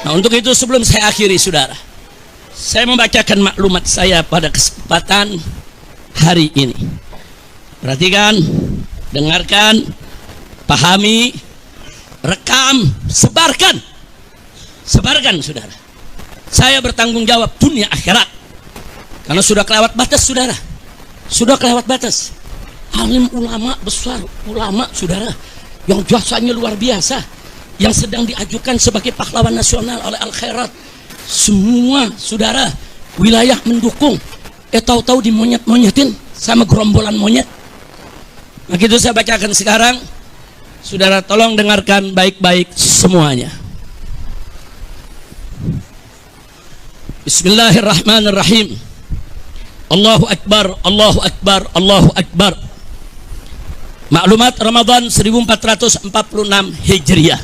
Nah, untuk itu sebelum saya akhiri, saudara, saya membacakan maklumat saya pada kesempatan hari ini. Perhatikan, dengarkan, pahami, rekam, sebarkan. Sebarkan, saudara. Saya bertanggung jawab dunia akhirat. Karena sudah kelewat batas, saudara. Sudah kelewat batas. Alim ulama besar, ulama, saudara, yang jasanya luar biasa, yang sedang diajukan sebagai pahlawan nasional oleh Al-Khairat. Semua, saudara, wilayah mendukung. Tahu-tahu dimonyet-monyetin sama gerombolan monyet. Begitu saya bacakan sekarang. Saudara, tolong dengarkan baik-baik semuanya. Bismillahirrahmanirrahim. Allahu Akbar, Allahu Akbar, Allahu Akbar. Maklumat Ramadan 1446 Hijriah.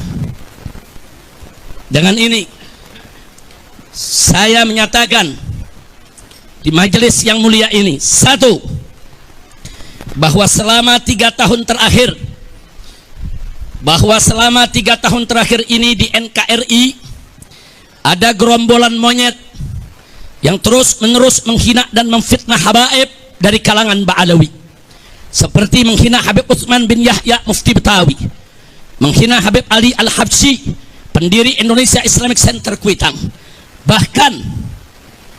Dengan ini saya menyatakan di majelis yang mulia ini, satu, bahwa selama 3 tahun terakhir ini di NKRI ada gerombolan monyet yang terus-menerus menghina dan memfitnah habaib dari kalangan Ba'alawi, seperti menghina Habib Utsman bin Yahya Mufti Betawi, menghina Habib Ali Al-Habsyi, pendiri Indonesia Islamic Center Kuitang. Bahkan,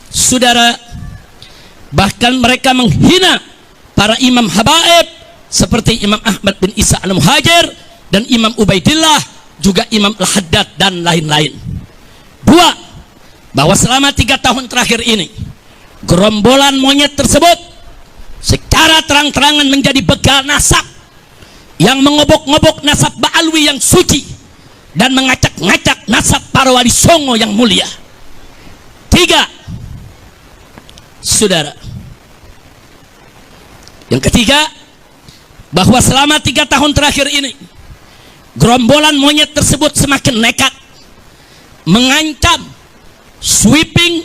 saudara, mereka menghina para imam habaib seperti Imam Ahmad bin Isa Al-Muhajir dan Imam Ubaidillah, juga Imam Al-Haddad dan lain-lain. Dua, bahwa selama 3 tahun terakhir ini gerombolan monyet tersebut secara terang-terangan menjadi begal nasab yang mengobok-ngobok nasab Ba'alwi yang suci dan mengacak-ngacak nasab para wali songo yang mulia. 3, saudara, yang ketiga, bahwa selama 3 tahun terakhir ini gerombolan monyet tersebut semakin nekat mengancam, sweeping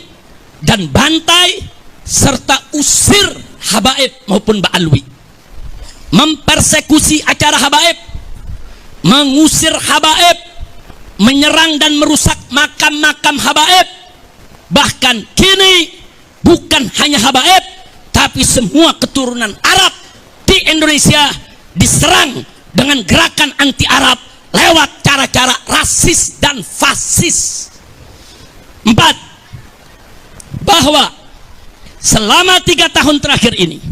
dan bantai serta usir habaib maupun Ba'alwi, mempersekusi acara habaib, mengusir habaib, menyerang dan merusak makam-makam habaib. Bahkan kini bukan hanya habaib, tapi semua keturunan Arab di Indonesia diserang dengan gerakan anti Arab lewat cara-cara rasis dan fasis. 4, bahwa selama 3 tahun terakhir ini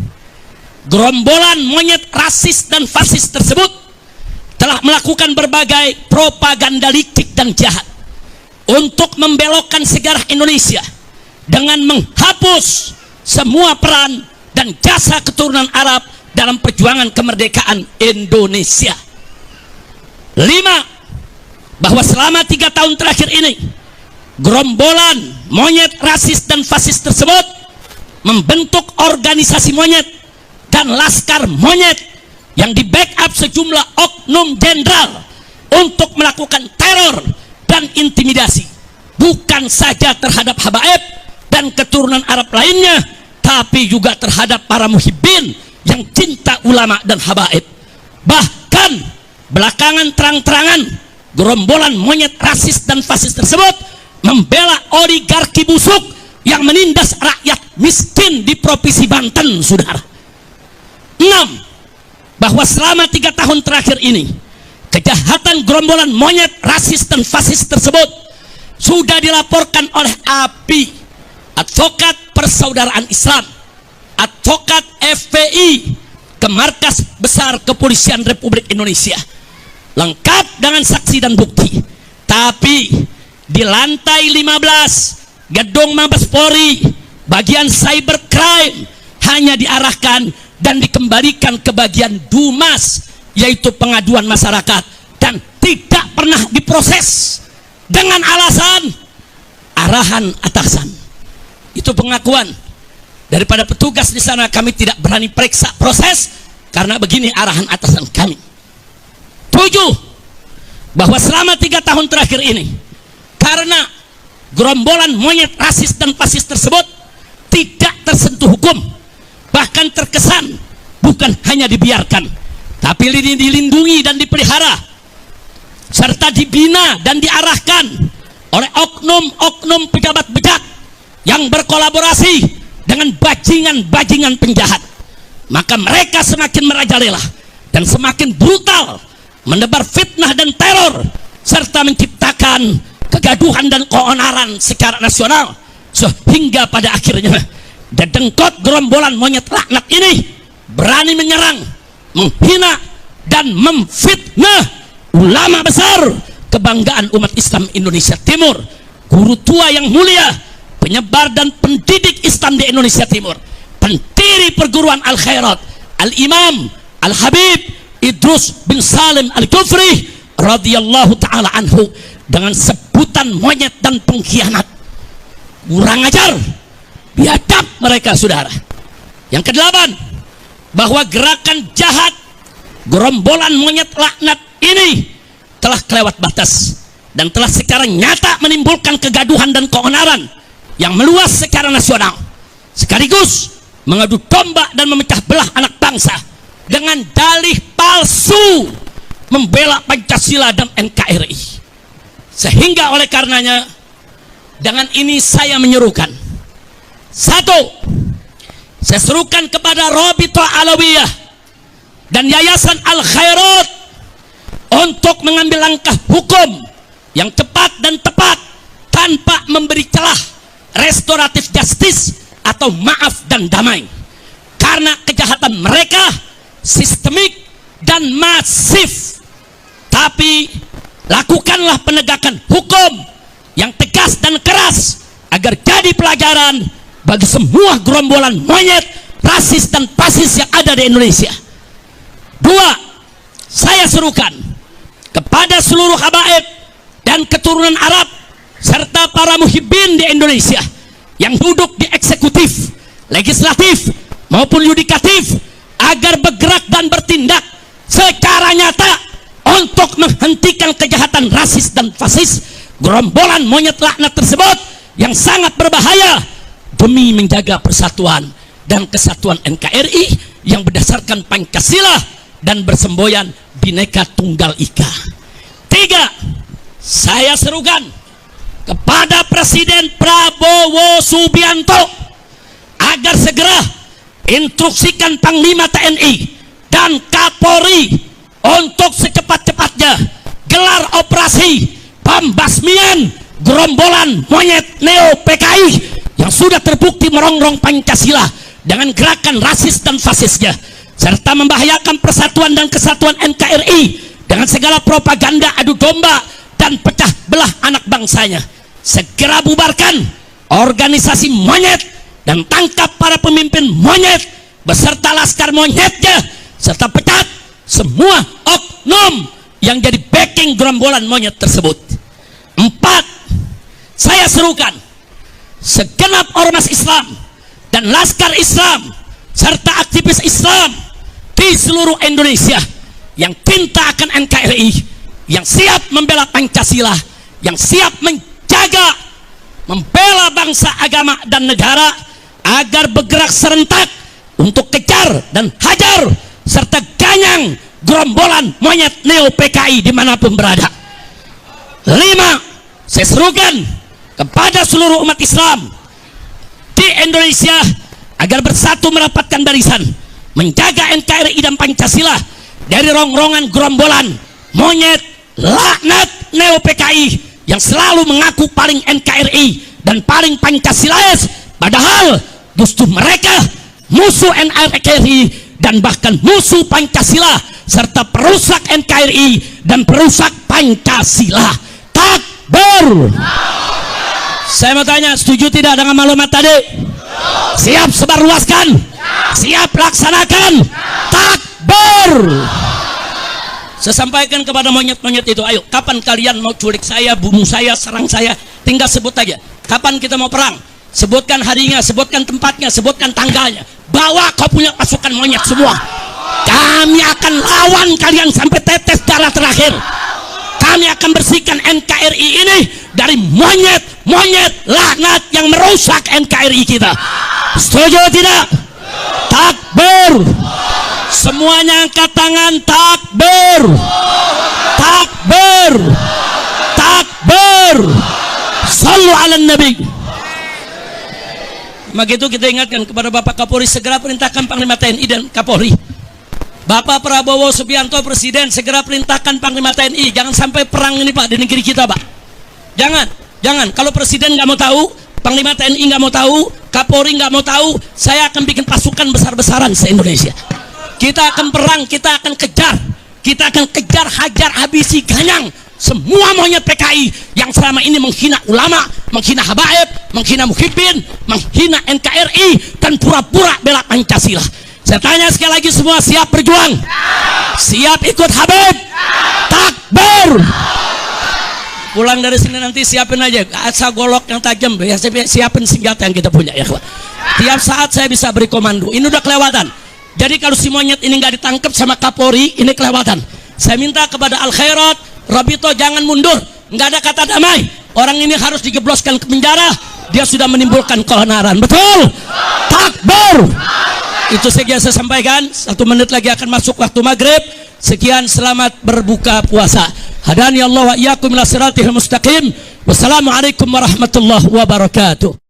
gerombolan monyet rasis dan fasis tersebut telah melakukan berbagai propaganda licik dan jahat untuk membelokkan sejarah Indonesia dengan menghapus semua peran dan jasa keturunan Arab dalam perjuangan kemerdekaan Indonesia. 5, bahwa selama 3 tahun terakhir ini gerombolan monyet rasis dan fasis tersebut membentuk organisasi monyet dan laskar monyet yang di backup sejumlah oknum jenderal untuk melakukan teror dan intimidasi, bukan saja terhadap habaib dan keturunan Arab lainnya, tapi juga terhadap para muhibbin yang cinta ulama dan habaib. Bahkan belakangan terang-terangan gerombolan monyet rasis dan fasis tersebut membela oligarki busuk yang menindas rakyat miskin di Provinsi Banten, saudara. 6, bahwa selama 3 tahun terakhir ini kejahatan gerombolan monyet rasis dan fasis tersebut sudah dilaporkan oleh API, Advokat Persaudaraan Islam, Advokat FPI, ke Markas Besar Kepolisian Republik Indonesia, lengkap dengan saksi dan bukti. Tapi di lantai 15 gedung Mabes Polri bagian cybercrime hanya diarahkan dan dikembalikan ke bagian Dumas, yaitu pengaduan masyarakat, dan tidak pernah diproses dengan alasan arahan atasan. Itu pengakuan daripada petugas di sana. Kami tidak berani periksa proses karena begini arahan atasan kami. 7, bahwa selama 3 tahun terakhir ini karena gerombolan monyet rasis dan fasis tersebut tidak tersentuh hukum, bahkan terkesan bukan hanya dibiarkan, tapi dilindungi dan dipelihara, serta dibina dan diarahkan oleh oknum-oknum pejabat bejat yang berkolaborasi dengan bajingan-bajingan penjahat. Maka mereka semakin merajalela dan semakin brutal menebar fitnah dan teror serta menciptakan kegaduhan dan keonaran secara nasional, sehingga pada akhirnya dedengkot gerombolan monyet laknat ini berani menyerang, menghina dan memfitnah ulama besar kebanggaan umat Islam Indonesia Timur, guru tua yang mulia, penyebar dan pendidik Islam di Indonesia Timur, pendiri perguruan Al-Khairat, Al-Imam Al-Habib Idrus bin Salim Al-Kufri radhiyallahu ta'ala anhu, dengan sebutan monyet dan pengkhianat. Kurang ajar, biadab mereka, saudara. Yang kedelapan, bahwa gerakan jahat gerombolan monyet laknat ini telah kelewat batas dan telah secara nyata menimbulkan kegaduhan dan keonaran yang meluas secara nasional, sekaligus mengadu domba dan memecah belah anak bangsa dengan dalih palsu membela Pancasila dan NKRI. Sehingga oleh karenanya, dengan ini saya menyerukan, satu, saya serukan kepada Rabithah Alawiyah dan Yayasan Al-Khairat untuk mengambil langkah hukum yang cepat dan tepat tanpa memberi celah restoratif justice atau maaf dan damai, karena kejahatan mereka sistemik dan masif. Tapi lakukanlah penegakan hukum yang tegas dan keras agar jadi pelajaran bagi semua gerombolan monyet, rasis dan fasis yang ada di Indonesia. Dua, saya serukan kepada seluruh habaib dan keturunan Arab serta para muhibbin di Indonesia yang duduk di eksekutif, legislatif maupun yudikatif agar bergerak dan bertindak secara nyata untuk menghentikan kejahatan rasis dan fasis gerombolan monyet laknat tersebut yang sangat berbahaya demi menjaga persatuan dan kesatuan NKRI yang berdasarkan Pancasila dan bersemboyan Bhinneka Tunggal Ika. Tiga, saya serukan kepada Presiden Prabowo Subianto agar segera instruksikan Panglima TNI dan Kapolri untuk secepat-cepatnya gelar operasi pembasmian gerombolan monyet Neo PKI yang sudah terbukti merongrong Pancasila dengan gerakan rasis dan fasisnya, serta membahayakan persatuan dan kesatuan NKRI dengan segala propaganda adu domba dan pecah belah anak bangsanya. Segera bubarkan organisasi monyet dan tangkap para pemimpin monyet beserta laskar monyetnya, serta pecat semua oknum yang jadi backing gerombolan monyet tersebut. Empat, saya serukan segenap ormas Islam dan laskar Islam serta aktivis Islam di seluruh Indonesia yang cinta akan NKRI, yang siap membela Pancasila, yang siap menjaga, membela bangsa, agama, dan negara agar bergerak serentak untuk kejar dan hajar serta ganyang gerombolan monyet Neo PKI dimanapun berada. Lima, saya serukan kepada seluruh umat Islam di Indonesia agar bersatu merapatkan barisan menjaga NKRI dan Pancasila dari rongrongan gerombolan monyet laknat Neo PKI yang selalu mengaku paling NKRI dan paling Pancasilais, padahal justru mereka musuh NKRI dan bahkan musuh Pancasila serta perusak NKRI dan perusak Pancasila. Takbir. Saya mau tanya, setuju tidak dengan maklumat tadi? Siap sebarluaskan? Siap laksanakan? Takbir. Saya sampaikan kepada monyet-monyet itu, ayo, kapan kalian mau culik saya, bunuh saya, serang saya? Tinggal sebut aja. Kapan kita mau perang? Sebutkan harinya, sebutkan tempatnya, sebutkan tanggalnya. Bawa kau punya pasukan monyet semua. Kami akan lawan kalian sampai tetes darah terakhir. Kami akan bersihkan NKRI ini dari monyet-monyet laknat yang merusak NKRI kita. Setuju tidak? Takbir. Semuanya angkat tangan. Takbir. Takbir. Takbir. Sallu ala nabi. Maka itu kita ingatkan kepada Bapak Kapolri, segera perintahkan Panglima TNI dan Kapolri. Bapak Prabowo Subianto Presiden, segera perintahkan Panglima TNI. Jangan sampai perang ini Pak di negeri kita Pak. Jangan. Kalau Presiden nggak mau tahu, Panglima TNI nggak mau tahu, Kapolri nggak mau tahu, saya akan bikin pasukan besar-besaran se-Indonesia. Kita akan perang, kita akan kejar, hajar, habisi, ganyang semua monyet PKI yang selama ini menghina ulama, menghina habaib, menghina muhibbin, menghina NKRI, dan pura-pura bela Pancasila. Saya tanya sekali lagi, semua siap berjuang? Siap ikut Habib? Takbir! Pulang dari sini nanti siapin aja asa golok yang tajam, ya siapin senjata yang kita punya ya. Tiap saat saya bisa beri komando. Ini udah kelewatan. Jadi kalau si monyet ini nggak ditangkap sama Kapolri, ini kelewatan. Saya minta kepada Al Khairat, Rabito, jangan mundur. Nggak ada kata damai. Orang ini harus digebloskan ke penjara. Dia sudah menimbulkan keonaran. Betul? Takbir! Itu saja saya sampaikan. 1 menit lagi akan masuk waktu maghrib. Sekian, selamat berbuka puasa. Hadani Allah wa iyyakum ila siratil mustaqim. Wassalamualaikum warahmatullahi wabarakatuh.